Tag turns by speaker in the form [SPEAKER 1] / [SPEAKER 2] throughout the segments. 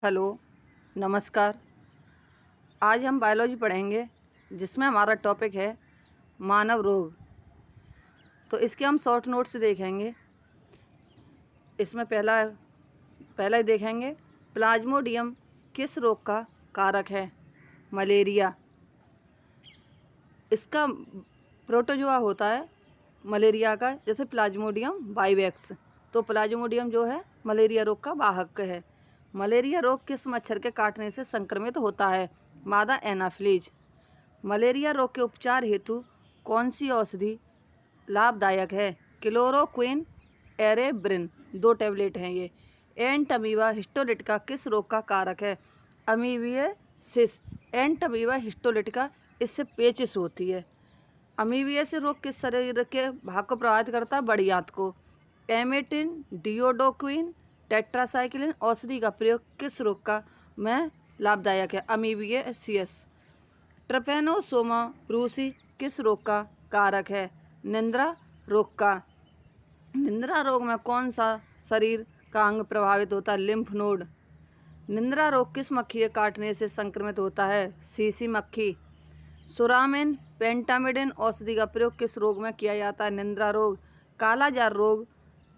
[SPEAKER 1] Hello, नमस्कार। आज हम बायोलॉजी पढ़ेंगे जिसमें हमारा टॉपिक है मानव रोग। तो इसके हम शॉर्ट नोट्स देखेंगे। इसमें पहला ही देखेंगे, प्लाज्मोडियम किस रोग का कारक है? मलेरिया। इसका प्रोटोजोआ होता है मलेरिया का, जैसे प्लाज्मोडियम वाइवेक्स। तो प्लाज्मोडियम जो है मलेरिया रोग का वाहक है। मलेरिया रोग किस मच्छर के काटने से संक्रमित होता है? मादा एनाफ्लीज। मलेरिया रोग के उपचार हेतु कौन सी औषधि लाभदायक है? क्लोरोक्विन एरेब्रिन। 2 टैबलेट हैं ये। एंटमीबा हिस्टोलिटिका किस रोग का कारक है? अमीबियासिस। एंटमीबा हिस्टोलिटिका, इससे पेचिश होती है। अमीबियासिस रोग किस शरीर के भाग को प्रभावित करता है? बड़ी आंत को। एमेटिन, डियोडोक्विन, टेट्रासाइक्लिन औषधि का प्रयोग किस रोग का में लाभदायक है? अमीबियासिस। ट्रिपैनोसोमा रूसी किस रोग का कारक है? निंद्रा रोग का। निंद्रा रोग में कौन सा शरीर का अंग प्रभावित होता है? Lymph node. निंद्रा रोग किस मक्खी के काटने से संक्रमित होता है? सीसी मक्खी। सुरामिन पेंटामिडिन औषधि का प्रयोग किस रोग में किया जाता है? निंद्रा रोग। कालाजार रोग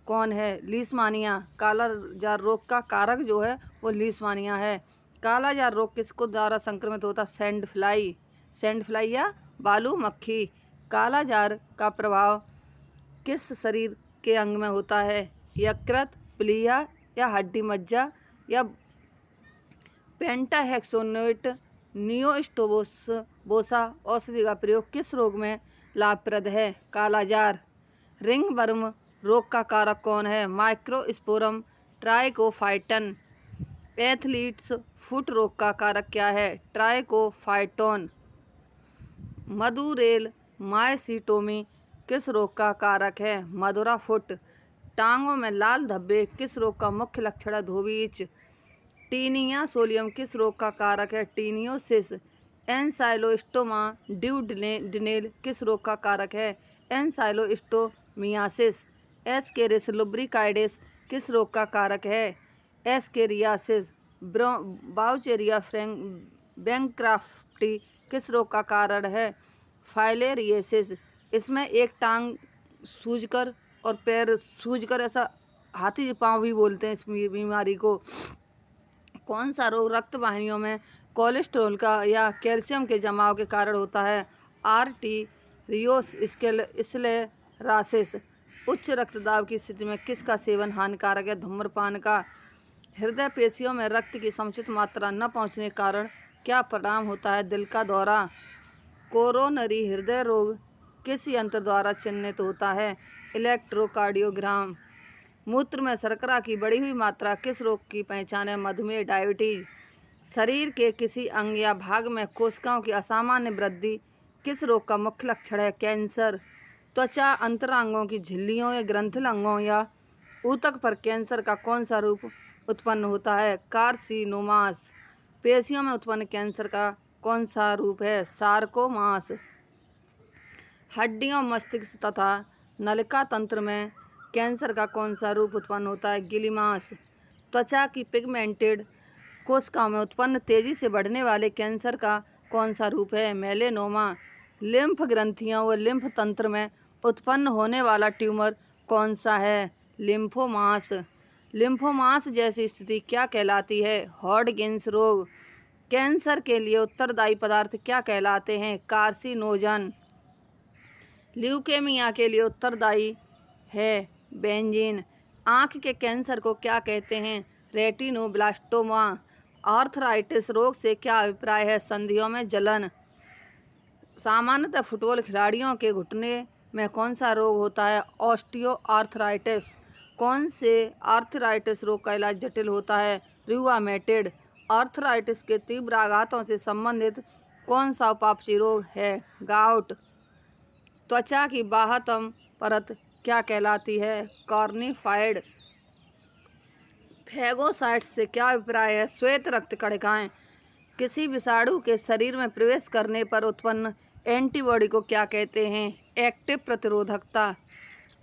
[SPEAKER 1] कौन है? लीशमानिया। कालाजार रोग का कारक जो है वो लीशमानिया है। कालाजार रोग किसको द्वारा संक्रमित होता है? सैंड फ्लाई या बालू मक्खी। कालाजार का प्रभाव किस शरीर के अंग में होता है? यकृत, प्लीहा या हड्डी मज्जा या पेंटाहेक्सोनेट नियोस्टोबोसा औषधि का प्रयोग किस रोग में लाभप्रद है? कालाजार। रिंगवर्म रोग का कारक कौन है? Microsporum trichophyton. एथलीट्स फुट रोग का कारक क्या है? ट्राइकोफाइटोन। मधुरेल मायसीटोमी किस रोग का कारक है? मधुरा फुट। टांगों में लाल धब्बे किस रोग का मुख्य लक्षण है? धोबीच। टीनिया सोलियम किस रोग का कारक है? टीनियोसिस। एनसाइलोस्टोमा ड्यूडेनेल किस रोग का कारक है? एनसाइलोस्टोमियासिस। एस्केरिस लुब्रिकाइडिस किस रोग का कारक है? एस्केरियासिस। बाउचेरिया बैंक्राफ्टी किस रोग का कारण है? फाइलेरियसिस। इसमें एक टांग सूजकर और पैर सूजकर, ऐसा हाथी पाँव भी बोलते हैं इस बीमारी को। कौन सा रोग रक्त वाहिनियों में कोलेस्ट्रॉल का या कैल्शियम के जमाव के कारण होता है? आर्टीरियोस्क्लेरोसिस। उच्च रक्तदाब की स्थिति में किसका सेवन हानिकारक है? धूम्रपान का। हृदय पेशियों में रक्त की समुचित मात्रा न पहुंचने के कारण क्या परिणाम होता है? दिल का दौरा। कोरोनरी हृदय रोग किस यंत्र द्वारा चिन्हित होता है? इलेक्ट्रोकार्डियोग्राम। मूत्र में शर्करा की बढ़ी हुई मात्रा किस रोग की पहचान है? मधुमेह, डायबिटीज। शरीर के किसी अंग या भाग में कोशिकाओं की असामान्य वृद्धि किस रोग का मुख्य लक्षण है? कैंसर। त्वचा अंतरांगों की झिल्लियों या ग्रंथिल अंगों या ऊतक पर कैंसर का कौन सा रूप उत्पन्न होता है? कार्सिनोमास। पेशियों में उत्पन्न कैंसर का कौन सा रूप है? सार्कोमास। हड्डियों, मस्तिष्क तथा नलिका तंत्र में कैंसर का कौन सा रूप उत्पन्न होता है? गिलिमास। त्वचा की पिगमेंटेड कोशिकाओं में उत्पन्न तेजी से बढ़ने वाले कैंसर का कौन सा रूप है? मेलेनोमा। लिम्फ ग्रंथियों व लिम्फ तंत्र में उत्पन्न होने वाला ट्यूमर कौन सा है? लिम्फोमास। लिम्फोमास जैसी स्थिति क्या कहलाती है? हॉडकिंस रोग। कैंसर के लिए उत्तरदायी पदार्थ क्या कहलाते हैं? कार्सिनोजन। ल्यूकेमिया के लिए उत्तरदायी है बेंजीन। आँख के कैंसर को क्या कहते हैं? रेटिनोब्लास्टोमा। आर्थराइटिस रोग से क्या अभिप्राय है? संधियों में जलन। सामान्यतः फुटबॉल खिलाड़ियों के घुटने में कौन सा रोग होता है? ऑस्टियोआर्थराइटिस। कौन से आर्थराइटिस रोग का इलाज जटिल होता है? रूमाटॉइड। आर्थराइटिस के तीव्र आघातों से संबंधित कौन सा उपापचयी रोग है? गाउट। त्वचा की बाह्यतम परत क्या कहलाती है? कॉर्निफाइड। फैगोसाइट्स से क्या अभिप्राय है? श्वेत रक्त कणिकाएं। किसी विषाणु के शरीर में प्रवेश करने पर उत्पन्न एंटीबॉडी को क्या कहते हैं? एक्टिव प्रतिरोधकता।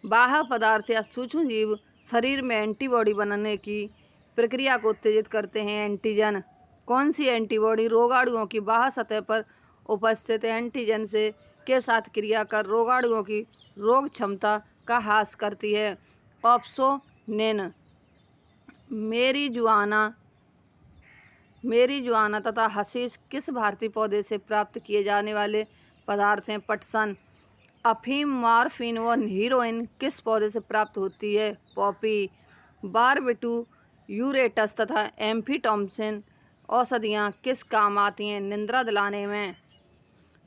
[SPEAKER 1] बाह्य पदार्थ या सूक्ष्म जीव शरीर में एंटीबॉडी बनाने की प्रक्रिया को उत्तेजित करते हैं। एंटीजन, कौन सी एंटीबॉडी रोगाणुओं की बाह्य सतह पर उपस्थित एंटीजन से के साथ क्रिया कर रोगाणुओं की रोग क्षमता का ह्रास करती है। ऑप्सोनिन, मेरीजुआना तथा हशीश किस भारतीय पौधे से प्राप्त किए जाने वाले पदार्थ हैं। पटसन, अफीम, मॉर्फिन व हीरोइन किस पौधे से प्राप्त होती है। पॉपी, बारबिटू, यूरेटस तथा एम्फीटॉम्सिन औषधियाँ किस काम आती हैं। निद्रा दिलाने में।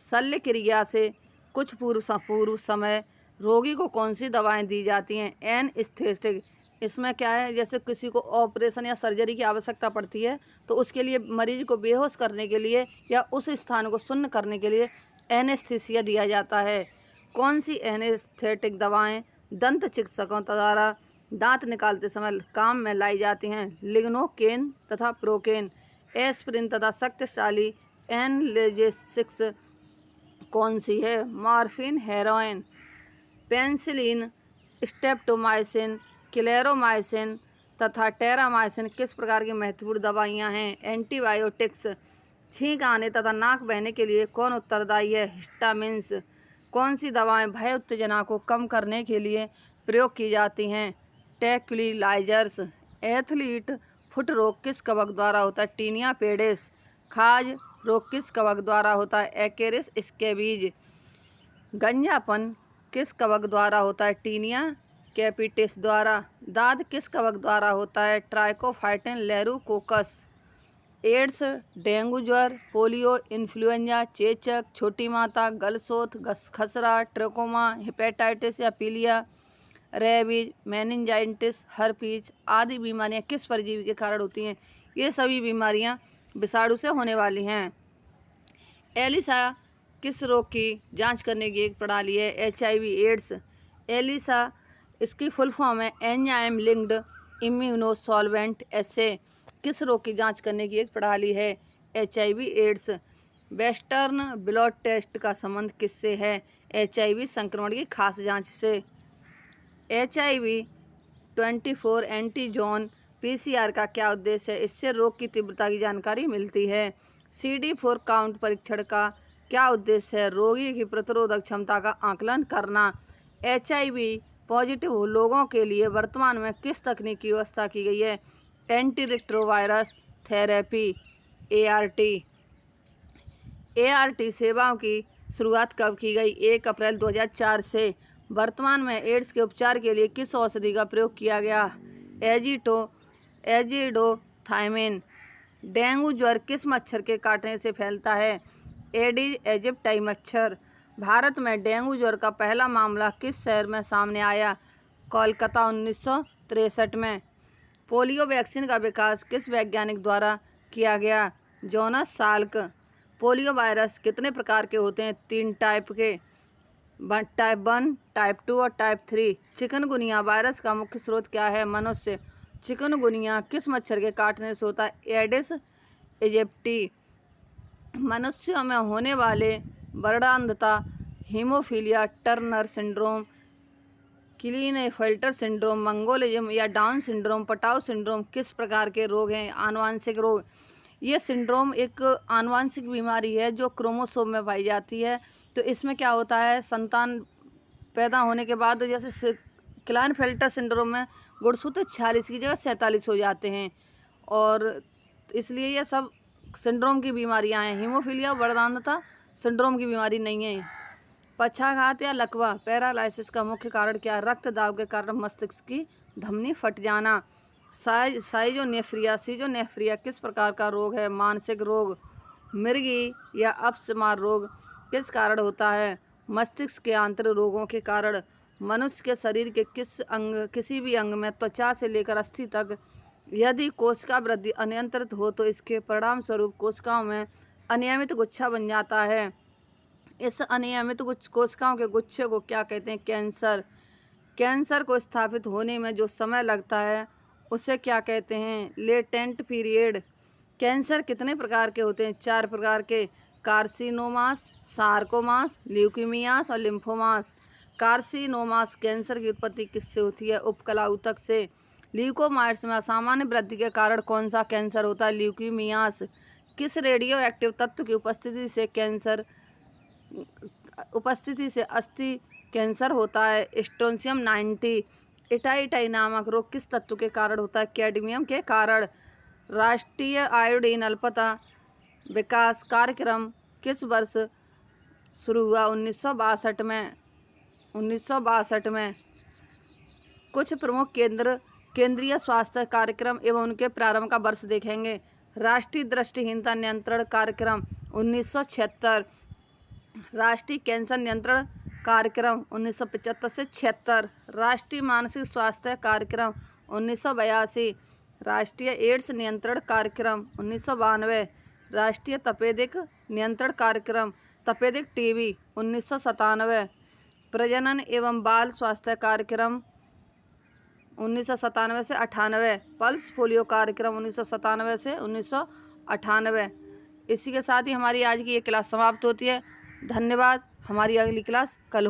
[SPEAKER 1] शल्य क्रिया से कुछ पूर्व समय रोगी को कौन सी दवाएं दी जाती हैं। एनेस्थेटिक, इसमें क्या है, जैसे किसी को ऑपरेशन या सर्जरी की आवश्यकता पड़ती है तो उसके लिए मरीज को बेहोश करने के लिए या उस स्थान को सुन्न करने के लिए एनेस्थीसिया दिया जाता है। कौन सी एनेस्थेटिक दवाएं दंत चिकित्सकों द्वारा दांत निकालते समय काम में लाई जाती हैं। लिग्नोकेन तथा प्रोकेन। एस्पिरिन तथा शक्तिशाली एनाल्जेसिक्स कौन सी है। Morphine, heroin. पेनिसिलिन, स्ट्रेप्टोमाइसिन, क्लेरोमाइसिन तथा टेरामाइसिन किस प्रकार की महत्वपूर्ण दवाइयाँ हैं। एंटीबायोटिक्स। छींक आने तथा नाक बहने के लिए कौन उत्तरदायी है। हिस्टामिन्स। कौन सी दवाएं भय उत्तेजना को कम करने के लिए प्रयोग की जाती हैं। ट्रैंक्विलाइजर्स। एथलीट फुट रोग किस कवक द्वारा होता है। Tinea pedis. खाज रोग किस कवक द्वारा होता है। एक्केरिस स्कैबीज। गंजापन किस कवक द्वारा होता है। टीनिया कैपिटिस द्वारा। दाद किस कवक द्वारा होता है। ट्राइकोफाइटिन लेरूकोकस। एड्स, डेंगू ज्वर, पोलियो, इन्फ्लुएंजा, चेचक, छोटी माता, गलसोथ, खसरा, ट्रकोमा, हेपेटाइटिस या पीलिया, रेबीज, मेनिंजाइटिस, हर्पीज आदि बीमारियां किस परजीवी के कारण होती हैं। ये सभी बीमारियां विषाणु से होने वाली हैं। एलिसा किस रोग की जांच करने की एक प्रणाली है। HIV AIDS. एलिसा इसकी फुल फॉर्म है एंजाइम लिंक्ड इम्यूनोसॉल्वेंट एसे किस रोग की जांच करने की एक प्रणाली है। HIV AIDS. Western blood test का संबंध किससे है। HIV संक्रमण की खास जांच से। HIV-24 एंटीजोन PCR का क्या उद्देश्य है। इससे रोग की तीव्रता की जानकारी मिलती है। CD4 काउंट परीक्षण का क्या उद्देश्य है। रोगी की प्रतिरोधक क्षमता का आकलन करना। HIV पॉजिटिव लोगों के लिए वर्तमान में किस तकनीक की व्यवस्था की गई है। एंटीरिट्रोवायरस थेरेपी ART। ART सेवाओं की शुरुआत कब की गई। 1 अप्रैल 2004 से। वर्तमान में एड्स के उपचार के लिए किस औषधि का प्रयोग किया गया। एजिडोथाइमिन। डेंगू ज्वर किस मच्छर के काटने से फैलता है। एडिस एजिप्टाई मच्छर। भारत में डेंगू ज्वर का पहला मामला किस शहर में सामने आया। कोलकाता 1963 में। पोलियो वैक्सीन का विकास किस वैज्ञानिक द्वारा किया गया। Jonas Salk. पोलियो वायरस कितने प्रकार के होते हैं। 3 टाइप के, टाइप 1, टाइप 2 और टाइप 3। चिकनगुनिया वायरस का मुख्य स्रोत क्या है। मनुष्य। चिकनगुनिया किस मच्छर के काटने से होता है। Aedes aegypti. मनुष्यों में होने वाले वर्णांधता, haemophilia, Turner syndrome, Klinefelter syndrome, mongolism या डाउन सिंड्रोम, पटाउ सिंड्रोम किस प्रकार के रोग हैं। आनुवांशिक रोग। ये सिंड्रोम एक आनुवांशिक बीमारी है जो क्रोमोसोम में पाई जाती है। तो इसमें क्या होता है, संतान पैदा होने के बाद जैसे क्लीनेफेल्टर सिंड्रोम में गुणसूत्र 46 की जगह 47 हो जाते हैं और इसलिए ये सब सिंड्रोम की बीमारियां हैं। हीमोफीलिया वर्णांधता सिंड्रोम की बीमारी नहीं है। पक्षाघात या लकवा पैरालाइसिस का मुख्य कारण क्या है। रक्तदाब के कारण मस्तिष्क की धमनी फट जाना। सीजोनेफ्रिया किस प्रकार का रोग है। मानसिक रोग। मिर्गी या अपस्मार रोग किस कारण होता है। मस्तिष्क के आंतरिक रोगों के कारण। मनुष्य के शरीर के किसी भी अंग में त्वचा से लेकर अस्थि तक यदि कोशिका वृद्धि अनियंत्रित हो तो इसके परिणाम स्वरूप कोशिकाओं में अनियमित गुच्छा बन जाता है। इस अनियमित कोशिकाओं के गुच्छे को क्या कहते हैं। कैंसर। कैंसर को स्थापित होने में जो समय लगता है उसे क्या कहते हैं। Latent period. कैंसर कितने प्रकार के होते हैं। 4 प्रकार के। कार्सिनोमास, सार्कोमास, ल्यूकीमियास और लिम्फोमास। कार्सिनोमास कैंसर की उत्पत्ति किससे होती है। उपकला ऊतक से। ल्यूकोमाइट्स में असामान्य वृद्धि के कारण कौन सा कैंसर होता है? ल्यूकीमियास। किस रेडियो एक्टिव तत्व की उपस्थिति से अस्थि कैंसर होता है? स्ट्रोंशियम 90। इटाई नामक रोग किस तत्व के कारण होता है? कैडमियम के कारण। राष्ट्रीय आयोडीन अल्पता विकास कार्यक्रम किस वर्ष शुरू हुआ? 1962 में। 1962 में। कुछ प्रमुख केंद्रीय स्वास्थ्य कार्यक्रम एवं उनके प्रारंभ का वर्ष देखेंगे। राष्ट्रीय दृष्टिहीनता नियंत्रण कार्यक्रम 1976। राष्ट्रीय कैंसर नियंत्रण कार्यक्रम 1975 से 76। राष्ट्रीय मानसिक स्वास्थ्य कार्यक्रम 1982। राष्ट्रीय एड्स नियंत्रण कार्यक्रम 1992। राष्ट्रीय तपेदिक नियंत्रण कार्यक्रम तपेदिक टीबी 1997। प्रजनन एवं बाल स्वास्थ्य कार्यक्रम 1997 से 98। पल्स पोलियो कार्यक्रम 1997 से 1998। इसी के साथ ही हमारी आज की ये क्लास समाप्त होती है। धन्यवाद। हमारी अगली क्लास कल